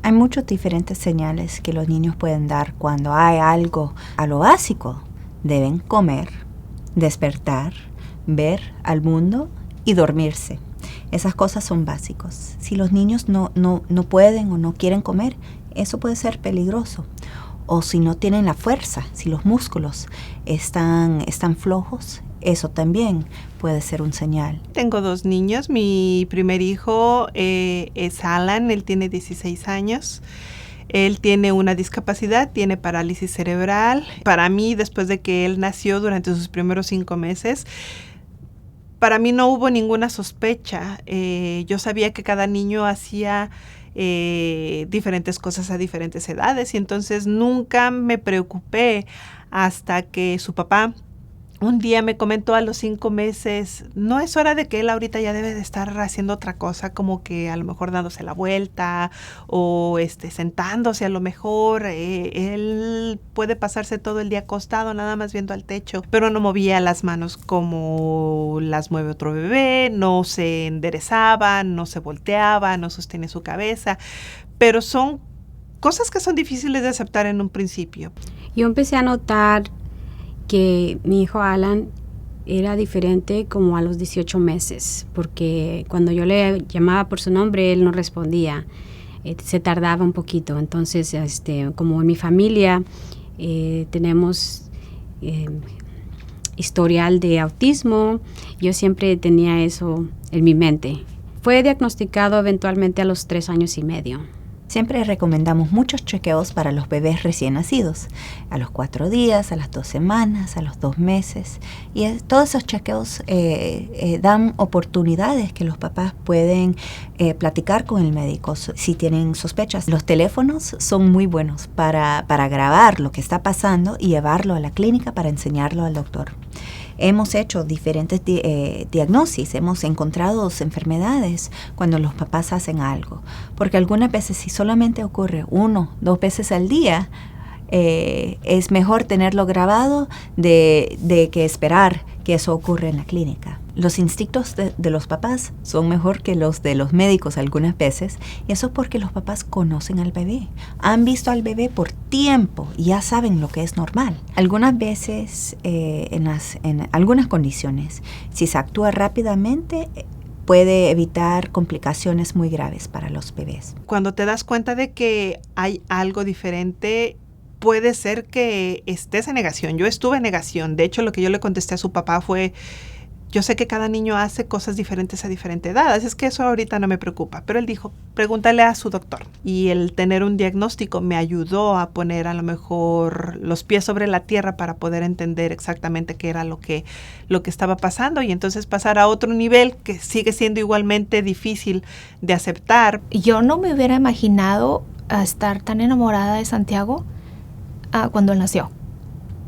Hay muchos diferentes señales que los niños pueden dar cuando hay algo a lo básico. Deben comer, despertar, ver al mundo y dormirse. Esas cosas son básicos. Si los niños no pueden o no quieren comer, eso puede ser peligroso. O si no tienen la fuerza, si los músculos están flojos, eso también puede ser un señal. Tengo 2 niños. Mi primer hijo es Alan, él tiene 16 años. Él tiene una discapacidad, tiene parálisis cerebral. Para mí, después de que él nació, durante sus primeros 5 meses, para mí no hubo ninguna sospecha. Yo sabía que cada niño hacía diferentes cosas a diferentes edades y entonces nunca me preocupé hasta que su papá un día me comentó a los 5 meses, no es hora de que él ahorita ya debe de estar haciendo otra cosa, como que a lo mejor dándose la vuelta o sentándose a lo mejor. Él puede pasarse todo el día acostado nada más viendo al techo, pero no movía las manos como las mueve otro bebé, no se enderezaba, no se volteaba, no sostiene su cabeza, pero son cosas que son difíciles de aceptar en un principio. Yo empecé a notar que mi hijo Alan era diferente como a los 18 meses, porque cuando yo le llamaba por su nombre, él no respondía, se tardaba un poquito. Entonces, como en mi familia tenemos historial de autismo, yo siempre tenía eso en mi mente. Fue diagnosticado eventualmente a los 3 años y medio. Siempre recomendamos muchos chequeos para los bebés recién nacidos, a los 4 días, a las 2 semanas, a los 2 meses. Y todos esos chequeos dan oportunidades que los papás pueden platicar con el médico si tienen sospechas. Los teléfonos son muy buenos para grabar lo que está pasando y llevarlo a la clínica para enseñarlo al doctor. Hemos hecho diferentes diagnósticos, hemos encontrado enfermedades cuando los papás hacen algo. Porque algunas veces si solamente ocurre 1, 2 veces al día, es mejor tenerlo grabado de que esperar que eso ocurra en la clínica. Los instintos de los papás son mejor que los de los médicos algunas veces, y eso es porque los papás conocen al bebé, han visto al bebé por tiempo y ya saben lo que es normal. Algunas veces, en algunas condiciones, si se actúa rápidamente, puede evitar complicaciones muy graves para los bebés. Cuando te das cuenta de que hay algo diferente, puede ser que estés en negación. Yo estuve en negación. De hecho, lo que yo le contesté a su papá fue: yo sé que cada niño hace cosas diferentes a diferente edad, así es que eso ahorita no me preocupa. Pero él dijo, pregúntale a su doctor. Y el tener un diagnóstico me ayudó a poner a lo mejor los pies sobre la tierra para poder entender exactamente qué era lo que estaba pasando y entonces pasar a otro nivel que sigue siendo igualmente difícil de aceptar. Yo no me hubiera imaginado estar tan enamorada de Santiago cuando él nació.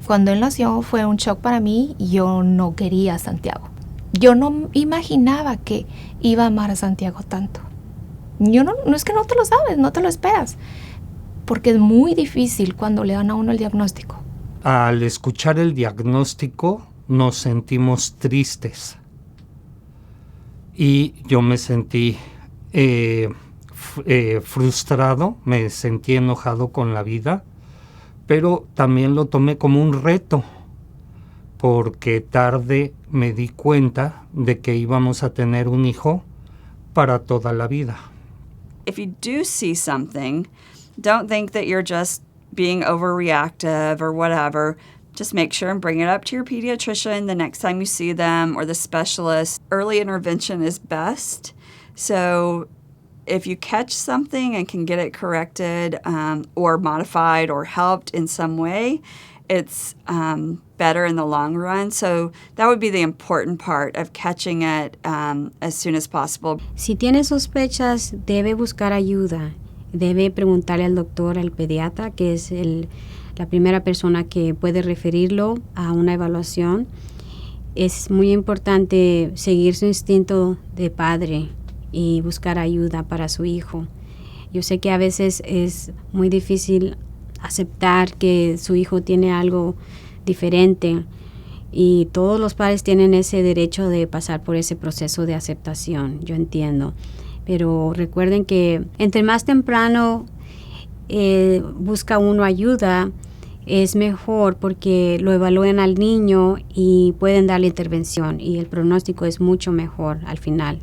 Cuando él nació fue un shock para mí. Yo no quería a Santiago. Yo no imaginaba que iba a amar a Santiago tanto. Yo no es que no te lo sabes, no te lo esperas, porque es muy difícil cuando le dan a uno el diagnóstico. Al escuchar el diagnóstico nos sentimos tristes y yo me sentí frustrado, me sentí enojado con la vida, pero también lo tomé como un reto, porque tarde me di cuenta de que íbamos a tener un hijo para toda la vida. If you do see something, don't think that you're just being overreactive or whatever. Just make sure and bring it up to your pediatrician the next time you see them or the specialist. Early intervention is best. So if you catch something and can get it corrected or modified or helped in some way, it's better in the long run. So that would be the important part of catching it as soon as possible. Si tiene sospechas, debe buscar ayuda. Debe preguntarle al doctor, al pediatra, que es la primera persona que puede referirlo a una evaluación. Es muy importante seguir su instinto de padre y buscar ayuda para su hijo. Yo sé que a veces es muy difícil aceptar que su hijo tiene algo diferente y todos los padres tienen ese derecho de pasar por ese proceso de aceptación, yo entiendo. Pero recuerden que entre más temprano busca uno ayuda, es mejor porque lo evalúan al niño y pueden darle intervención y el pronóstico es mucho mejor al final.